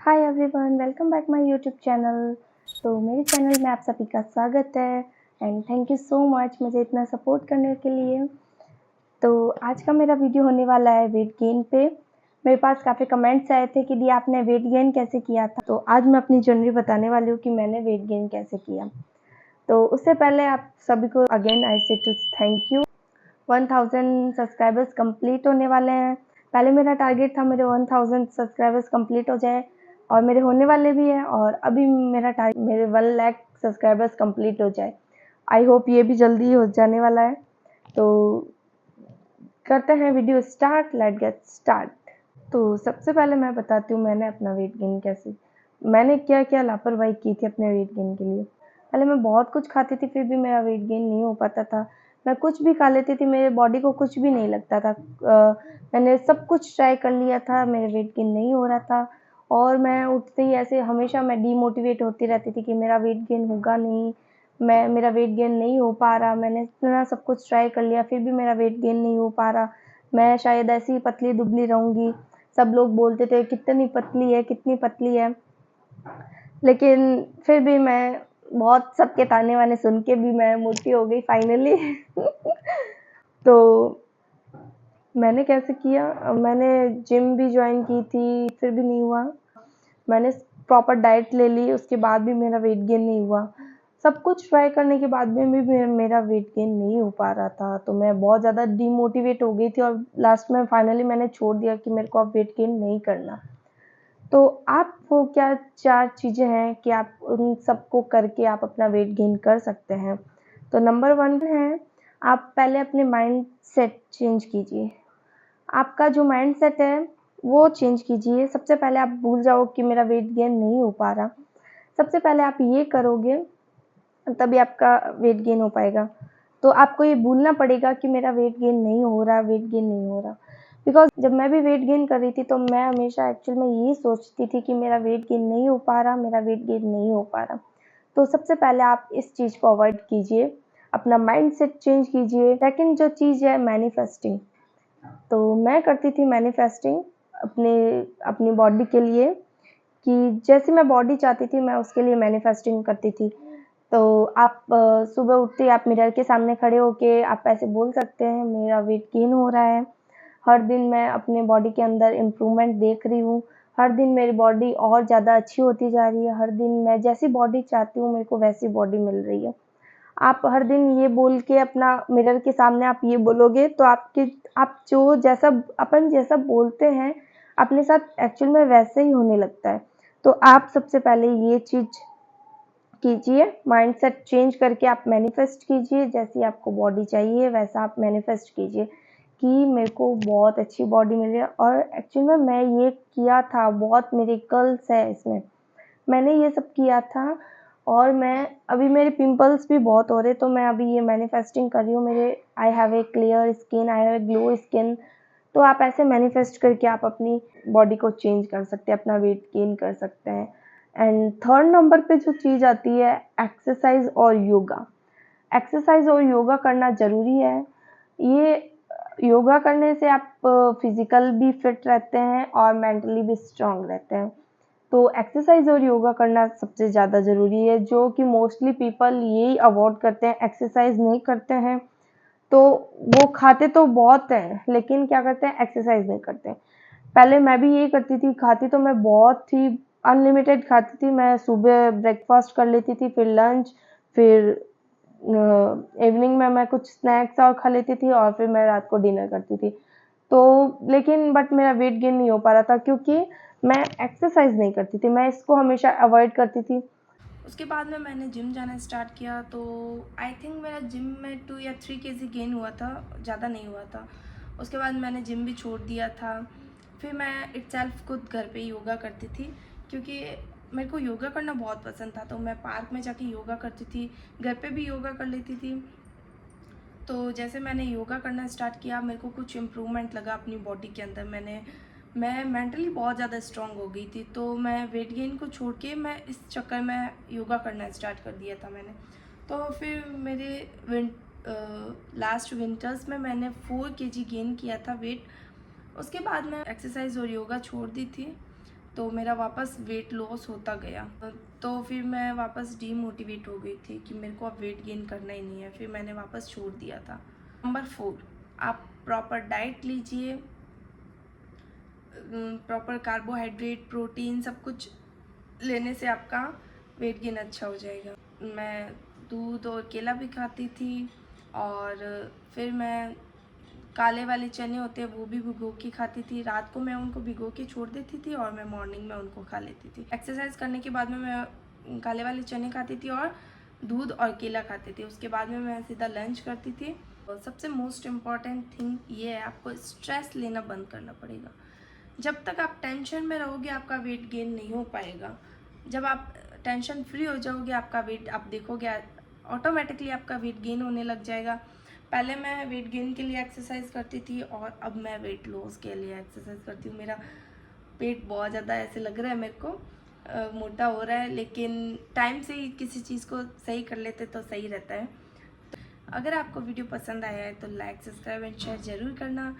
Hi everyone, welcome back my YouTube channel. तो मेरे channel में आप सभी का स्वागत है and thank you so much मुझे इतना सपोर्ट करने के लिए। तो आज का मेरा वीडियो होने वाला है वेट गेन पे। मेरे पास काफ़ी कमेंट्स आए थे कि दी आपने वेट गेन कैसे किया था। तो आज मैं अपनी जर्नी बताने वाली हूँ कि मैंने वेट गेन कैसे किया। तो उससे पहले आप सभी को again I say to thank you. 1000 subscribers complete होने वाले हैं। पहले मेरा टारगेट था मेरे 1000 सब्सक्राइबर्स कंप्लीट हो जाए और मेरे होने वाले भी हैं, और अभी मेरा टारगेट मेरे 1 लाख सब्सक्राइबर्स कंप्लीट हो जाए। आई होप ये भी जल्दी हो जाने वाला है। तो करते हैं video start, let get start. तो सबसे पहले मैं बताती हूँ मैंने अपना वेट गेन कैसे, मैंने क्या क्या लापरवाही की थी अपने वेट गेन के लिए। पहले मैं बहुत कुछ खाती थी फिर भी मेरा वेट गेन नहीं हो पाता था। मैं कुछ भी खा लेती थी, मेरे बॉडी को कुछ भी नहीं लगता था। मैंने सब कुछ ट्राई कर लिया था, मेरे वेट गेन नहीं हो रहा था। और मैं उठते ही ऐसे हमेशा मैं डीमोटिवेट होती रहती थी कि मेरा वेट गेन होगा नहीं, मेरा वेट गेन नहीं हो पा रहा। मैंने इतना सब कुछ ट्राई कर लिया फिर भी मेरा वेट गेन नहीं हो पा रहा। मैं शायद ऐसी ही पतली दुबली रहूँगी। सब लोग बोलते थे कितनी पतली है, कितनी पतली है। लेकिन फिर भी मैं बहुत सबके ताने वाने सुन के भी मैं मोटी हो गई फाइनली। तो मैंने कैसे किया, मैंने जिम भी ज्वाइन की थी फिर भी नहीं हुआ। मैंने प्रॉपर डाइट ले ली उसके बाद भी मेरा वेट गेन नहीं हुआ। सब कुछ ट्राई करने के बाद में भी मेरा वेट गेन नहीं हो पा रहा था। तो मैं बहुत ज़्यादा डीमोटिवेट हो गई थी और लास्ट में फाइनली मैंने छोड़ दिया कि मेरे को अब वेट गेन नहीं करना। तो आप वो क्या 4 चीज़ें हैं कि आप उन सबको करके आप अपना वेट गेन कर सकते हैं। तो नंबर 1 है, आप पहले अपने माइंडसेट चेंज कीजिए। आपका जो माइंडसेट है वो चेंज कीजिए। सबसे पहले आप भूल जाओ कि मेरा वेट गेन नहीं हो पा रहा। सबसे पहले आप ये करोगे तभी आपका वेट गेन हो पाएगा। तो आपको ये भूलना पड़ेगा कि मेरा वेट गेन नहीं हो रहा, वेट गेन नहीं हो रहा। बिकॉज़ जब मैं भी वेट गेन कर रही थी तो मैं हमेशा एक्चुअल में यही सोचती थी कि मेरा वेट गेन नहीं हो पा रहा, मेरा वेट गेन नहीं हो पा रहा। तो सबसे पहले आप इस चीज़ को अवॉइड कीजिए, अपना माइंडसेट चेंज कीजिए। सेकंड जो चीज़ है मैनिफेस्टिंग। तो मैं करती थी मैनिफेस्टिंग अपने अपनी बॉडी के लिए कि जैसी मैं बॉडी चाहती थी मैं उसके लिए मैनिफेस्टिंग करती थी। तो आप सुबह उठते ही आप मिरर के सामने खड़े होके आप ऐसे बोल सकते हैं मेरा वेट गेन हो रहा है। हर दिन मैं अपने बॉडी के अंदर इम्प्रूवमेंट देख रही हूँ। हर दिन मेरी बॉडी और ज़्यादा अच्छी होती जा रही है। हर दिन मैं जैसी बॉडी चाहती हूँ मेरे को वैसी बॉडी मिल रही है। आप हर दिन ये बोल के अपना मिरर के सामने आप ये बोलोगे तो आप जो जैसा अपन जैसा बोलते हैं अपने साथ एक्चुअल में वैसे ही होने लगता है। तो आप सबसे पहले ये चीज़ कीजिए, माइंडसेट चेंज करके आप मैनिफेस्ट कीजिए। जैसी आपको बॉडी चाहिए वैसा आप मैनिफेस्ट कीजिए कि मेरे को बहुत अच्छी बॉडी मिल रही है। और एक्चुअल में मैं ये किया था, बहुत मिरेकल्स है इसमें। मैंने ये सब किया था और मैं अभी मेरे पिंपल्स भी बहुत हो रहे, तो मैं अभी ये मैनिफेस्टिंग कर रही हूँ मेरे I have a clear skin, I have a glow skin. तो आप ऐसे मैनिफेस्ट करके आप अपनी बॉडी को चेंज कर सकते हैं, अपना वेट गेन कर सकते हैं। एंड थर्ड नंबर पे जो चीज़ आती है एक्सरसाइज और योगा। एक्सरसाइज और योगा करना ज़रूरी है। ये योगा करने से आप फिजिकल भी फिट रहते हैं और मेंटली भी स्ट्रांग रहते हैं। तो एक्सरसाइज और योगा करना सबसे ज़्यादा ज़रूरी है, जो कि मोस्टली पीपल यही अवॉइड करते हैं, एक्सरसाइज नहीं करते हैं। तो वो खाते तो बहुत हैं लेकिन क्या करते हैं, एक्सरसाइज नहीं करते हैं। पहले मैं भी यही करती थी, खाती तो मैं बहुत थी, अनलिमिटेड खाती थी। मैं सुबह ब्रेकफास्ट कर लेती थी, फिर लंच, फिर इवनिंग में मैं कुछ स्नैक्स और खा लेती थी और फिर मैं रात को डिनर करती थी। तो लेकिन बट मेरा वेट गेन नहीं हो पा रहा था क्योंकि मैं एक्सरसाइज नहीं करती थी, मैं इसको हमेशा अवॉइड करती थी। उसके बाद में मैंने जिम जाना स्टार्ट किया तो आई थिंक मेरा जिम में 2 या 3 केजी गेन हुआ था, ज़्यादा नहीं हुआ था। उसके बाद मैंने जिम भी छोड़ दिया था। फिर मैं इटसेल्फ खुद घर पे योगा करती थी क्योंकि मेरे को योगा करना बहुत पसंद था। तो मैं पार्क में जाके योगा करती थी, घर पे भी योगा कर लेती थी। तो जैसे मैंने योगा करना स्टार्ट किया मेरे को कुछ इम्प्रूवमेंट लगा अपनी बॉडी के अंदर। मैं मेंटली बहुत ज़्यादा स्ट्रांग हो गई थी। तो मैं वेट गेन को छोड़ के मैं इस चक्कर में योगा करना स्टार्ट कर दिया था मैंने। तो फिर मेरे लास्ट विंटर्स में मैंने 4 केजी गेन किया था वेट। उसके बाद मैं एक्सरसाइज और योगा छोड़ दी थी। तो मेरा वापस वेट लॉस होता गया। तो फिर मैं वापस डीमोटिवेट हो गई थी कि मेरे को अब वेट गेन करना ही नहीं है, फिर मैंने वापस छोड़ दिया था। नंबर 4, आप प्रॉपर डाइट लीजिए, प्रॉपर कार्बोहाइड्रेट, प्रोटीन सब कुछ लेने से आपका वेट गेन अच्छा हो जाएगा। मैं दूध और केला भी खाती थी, और फिर मैं काले वाले चने होते हैं वो भी भिगो के खाती थी। रात को मैं उनको भिगो के छोड़ देती थी और मैं मॉर्निंग में उनको खा लेती थी। एक्सरसाइज करने के बाद में मैं काले वाले चने खाती थी और दूध और केला खाती थी। उसके बाद में मैं सीधा लंच करती थी। और सबसे मोस्ट इम्पॉर्टेंट थिंग ये है, आपको स्ट्रेस लेना बंद करना पड़ेगा। जब तक आप टेंशन में रहोगे आपका वेट गेन नहीं हो पाएगा। जब आप टेंशन फ्री हो जाओगे आपका वेट, आप देखोगे ऑटोमेटिकली आपका वेट गेन होने लग जाएगा। पहले मैं वेट गेन के लिए एक्सरसाइज करती थी और अब मैं वेट लॉस के लिए एक्सरसाइज करती हूँ। मेरा पेट बहुत ज़्यादा ऐसे लग रहा है मेरे को, मोटा हो रहा है, लेकिन टाइम से ही किसी चीज़ को सही कर लेते तो सही रहता है। अगर आपको वीडियो पसंद आया है तो लाइक, सब्सक्राइब एंड शेयर ज़रूर करना,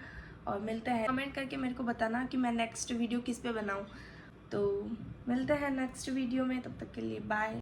और मिलते हैं। कमेंट करके मेरे को बताना कि मैं नेक्स्ट वीडियो किस पे बनाऊँ। तो मिलते हैं नेक्स्ट वीडियो में, तब तक के लिए बाय।